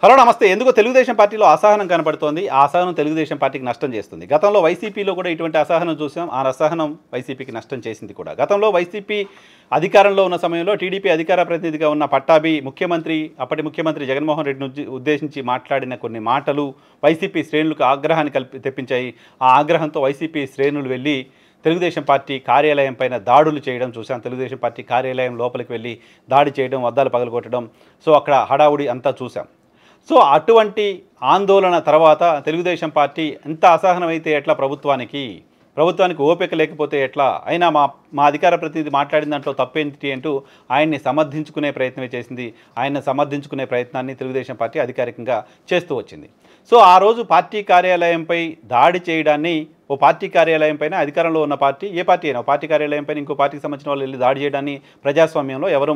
Hello నమస్తే. ఎందుకో తెలుగుదేశం పార్టీలో అసహనం కనపడుతోంది. ఆ అసహనం తెలుగుదేశం పార్టీకి నష్టం చేస్తుంది. గతంలో వైసీపీలో కూడా ఇటువంటి అసహనం చూసాం. ఆ అసహనం వైసీపీకి నష్టం చేసింది కూడా. గతంలో వైసీపీ అధికారంలో ఉన్న సమయంలో టీడీపీ అధికార ప్రతినిధిగా ఉన్న పట్టాభి అప్పటి ముఖ్యమంత్రి జగన్మోహన్ రెడ్డిని ఉద్దేశించి మాట్లాడిన కొన్ని మాటలు వైసీపీ శ్రేణులకు ఆగ్రహాన్ని తెప్పించాయి. ఆ ఆగ్రహంతో వైసీపీ శ్రేణులు వెళ్ళి తెలుగుదేశం పార్టీ కార్యాలయం పైన దాడులు చేయడం చూసాం. తెలుగుదేశం పార్టీ కార్యాలయం లోపలికి వెళ్ళి దాడి చేయడం, అద్దాలు పగలగొట్టడం, సో అక్కడ హడావుడి అంతా చూసాం. సో అటువంటి ఆందోళన తర్వాత తెలుగుదేశం పార్టీ ఎంత అసహనమైతే ఎట్లా ప్రభుత్వానికి ఓపిక లేకపోతే ఎట్లా, అయినా మా అధికార ప్రతినిధి మాట్లాడిన దాంట్లో తప్పేంటి అంటూ ఆయన్ని సమర్థించుకునే ప్రయత్నమే చేసింది. ఆయన సమర్థించుకునే ప్రయత్నాన్ని తెలుగుదేశం పార్టీ అధికారికంగా చేస్తూ వచ్చింది. సో ఆ రోజు పార్టీ కార్యాలయంపై దాడి చేయడాన్ని, ఓ పార్టీ కార్యాలయం పైన అధికారంలో ఉన్న పార్టీ, ఏ పార్టీ అయినా పార్టీ కార్యాలయం పైన ఇంకో పార్టీకి సంబంధించిన వాళ్ళు వెళ్ళి దాడి చేయడాన్ని ప్రజాస్వామ్యంలో ఎవరూ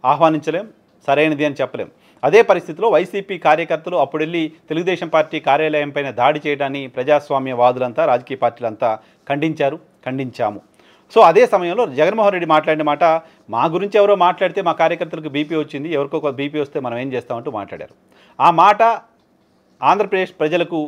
ఆహ్వానించలేం, సరైనది అని చెప్పలేం. అదే పరిస్థితిలో వైసీపీ కార్యకర్తలు అప్పుడు వెళ్ళి తెలుగుదేశం పార్టీ కార్యాలయం పైన దాడి చేయడాన్ని ప్రజాస్వామ్యవాదులంతా, రాజకీయ పార్టీలంతా ఖండించాము. సో అదే సమయంలో జగన్మోహన్ రెడ్డి మాట్లాడిన మాట, మా గురించి ఎవరో మాట్లాడితే మా కార్యకర్తలకు బీపీ వచ్చింది, ఎవరికో ఒక బీపీ వస్తే మనం ఏం చేస్తామంటూ మాట్లాడారు. ఆ మాట ఆంధ్రప్రదేశ్ ప్రజలకు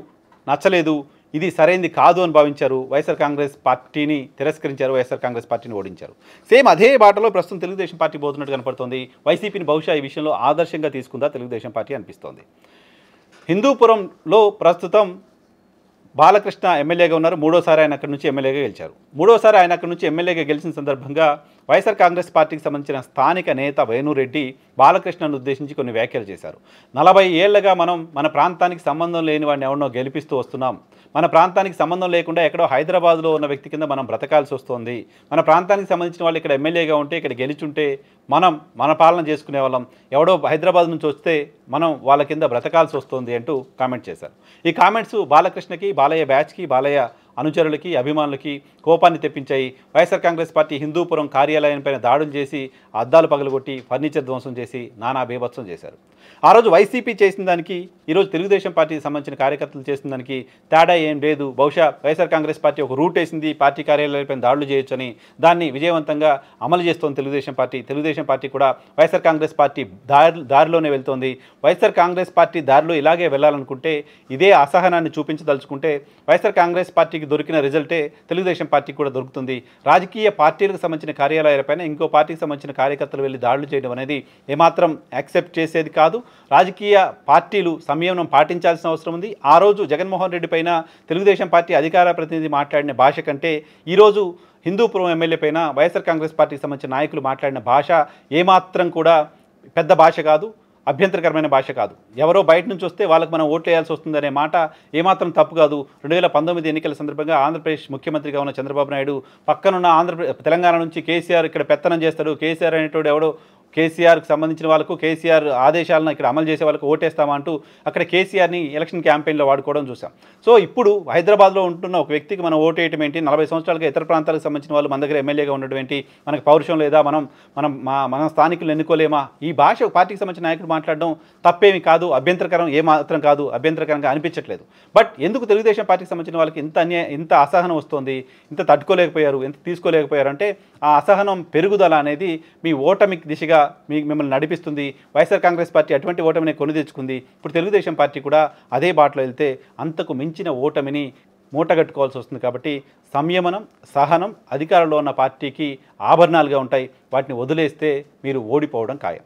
నచ్చలేదు, ఇది సరైనది కాదు అని భావించారు. వైఎస్ఆర్ కాంగ్రెస్ పార్టీని తిరస్కరించారు, వైఎస్ఆర్ కాంగ్రెస్ పార్టీని ఓడించారు. సేమ్ అదే బాటలో ప్రస్తుతం తెలుగుదేశం పార్టీ పోతున్నట్టు కనపడుతోంది. వైసీపీని బహుశా ఈ విషయంలో ఆదర్శంగా తీసుకుందా తెలుగుదేశం పార్టీ అనిపిస్తోంది. హిందూపురంలో ప్రస్తుతం బాలకృష్ణ ఎమ్మెల్యేగా ఉన్నారు. మూడోసారి ఆయన అక్కడి నుంచి ఎమ్మెల్యేగా గెలిచారు. మూడోసారి ఆయన అక్కడి నుంచి ఎమ్మెల్యేగా గెలిచిన సందర్భంగా వైఎస్ఆర్ కాంగ్రెస్ పార్టీకి సంబంధించిన స్థానిక నేత వేణురెడ్డి బాలకృష్ణను ఉద్దేశించి కొన్ని వ్యాఖ్యలు చేశారు. 40 ఏళ్లుగా మనం మన ప్రాంతానికి సంబంధం లేని వాడిని ఎవరినో గెలిపిస్తూ వస్తున్నాం, మన ప్రాంతానికి సంబంధం లేకుండా ఎక్కడో హైదరాబాద్లో ఉన్న వ్యక్తి కింద మనం బ్రతకాల్సి వస్తుంది, మన ప్రాంతానికి సంబంధించిన వాళ్ళు ఇక్కడ ఎమ్మెల్యేగా ఉంటే, ఇక్కడ గెలిచుంటే మన పాలన చేసుకునే వాళ్ళం, ఎవడో హైదరాబాద్ నుంచి వస్తే మనం వాళ్ళ కింద బ్రతకాల్సి వస్తుంది అంటూ కామెంట్ చేశారు. ఈ కామెంట్స్ బాలకృష్ణకి, బాలయ్య బ్యాచ్కి, బాలయ్య అనుచరులకి, అభిమానులకి కోపాన్ని తెప్పించాయి. వైఎస్ఆర్ కాంగ్రెస్ పార్టీ హిందూపురం కార్యాలయం పైన దాడులు చేసి, అద్దాలు పగలగొట్టి, ఫర్నిచర్ ధ్వంసం చేసి నానా బీభత్సం చేశారు. ఆ రోజు వైసీపీ చేసిన దానికి, ఈరోజు తెలుగుదేశం పార్టీకి సంబంధించిన కార్యకర్తలు చేసిన దానికి తేడా ఏం లేదు. బహుశా వైఎస్ఆర్ కాంగ్రెస్ పార్టీ ఒక రూట్ వేసింది, పార్టీ కార్యాలయాలపైన దాడులు చేయొచ్చని, దాన్ని విజయవంతంగా అమలు చేస్తోంది తెలుగుదేశం పార్టీ కూడా వైఎస్ఆర్ కాంగ్రెస్ పార్టీ దారిలోనే వెళ్తోంది. వైఎస్ఆర్ కాంగ్రెస్ పార్టీ దారిలో ఇలాగే వెళ్ళాలనుకుంటే, ఇదే అసహనాన్ని చూపించదలుచుకుంటే వైఎస్ఆర్ కాంగ్రెస్ పార్టీకి దొరికిన రిజల్టే తెలుగుదేశం పార్టీకి కూడా దొరుకుతుంది. రాజకీయ పార్టీలకు సంబంధించిన కార్యాలయాలపైన ఇంకో పార్టీకి సంబంధించిన కార్యకర్తలు వెళ్ళి దాడులు చేయడం అనేది ఏమాత్రం యాక్సెప్ట్ చేసేది కాదు. రాజకీయ పార్టీలు సంయమనం పాటించాల్సిన అవసరం ఉంది. ఆ రోజు జగన్మోహన్ రెడ్డి పైన తెలుగుదేశం పార్టీ అధికార ప్రతినిధి మాట్లాడిన భాష కంటే ఈరోజు హిందూపురం ఎమ్మెల్యే పైన వైఎస్ఆర్ కాంగ్రెస్ పార్టీకి సంబంధించిన నాయకులు మాట్లాడిన భాష ఏమాత్రం కూడా పెద్ద భాష కాదు, అభ్యంతరకరమైన భాష కాదు. ఎవరో బయట నుంచి వస్తే వాళ్ళకి మనం ఓట్లు వేయాల్సి వస్తుందనే మాట ఏమాత్రం తప్పు కాదు. 2019 ఎన్నికల సందర్భంగా ఆంధ్రప్రదేశ్ ముఖ్యమంత్రిగా ఉన్న చంద్రబాబు నాయుడు పక్కనున్న తెలంగాణ నుంచి కేసీఆర్ ఇక్కడ పెత్తనం చేస్తాడు, కేసీఆర్ అనేటోడు ఎవడో కేసీఆర్కి సంబంధించిన వాళ్ళకు, కేసీఆర్ ఆదేశాలను ఇక్కడ అమలు చేసే వాళ్ళకు ఓటేస్తామా అంటూ అక్కడ కేసీఆర్ని ఎలక్షన్ క్యాంపెయిన్లో వాడుకోవడం చూసాం. సో ఇప్పుడు హైదరాబాద్లో ఉంటున్న ఒక వ్యక్తికి మనం ఓటేయటం ఏంటి, 40 సంవత్సరాలుగా ఇతర ప్రాంతాలకు సంబంధించిన వాళ్ళు మన దగ్గర ఎమ్మెల్యేగా ఉండడం ఏంటి, మనకు పౌరుషం లేదా, మన స్థానికులు ఎన్నుకోలేమా, ఈ భాష పార్టీకి సంబంధించిన నాయకుడు మాట్లాడడం తప్పేమి కాదు, అభ్యంతరకరం ఏమాత్రం కాదు, అభ్యంతరకరంగా అనిపించట్లేదు. బట్ ఎందుకు తెలుగుదేశం పార్టీకి సంబంధించిన వాళ్ళకి ఇంత అసహనం వస్తుంది, ఇంత తట్టుకోలేకపోయారు, ఎంత తీసుకోలేకపోయారు అంటే, ఆ అసహనం పెరుగుదల అనేది మీ ఓటమికి దిశగా మిమ్మల్ని నడిపిస్తుంది. వైఎస్ఆర్ కాంగ్రెస్ పార్టీ అటువంటి ఓటమిని కొని తెచ్చుకుంది. ఇప్పుడు తెలుగుదేశం పార్టీ కూడా అదే బాటలో వెళ్తే అంతకు మించిన ఓటమిని మూటగట్టుకోవాల్సి వస్తుంది. కాబట్టి సంయమనం, సహనం అధికారంలో ఉన్న పార్టీకి ఆభరణాలుగా ఉంటాయి. వాటిని వదిలేస్తే మీరు ఓడిపోవడం ఖాయం.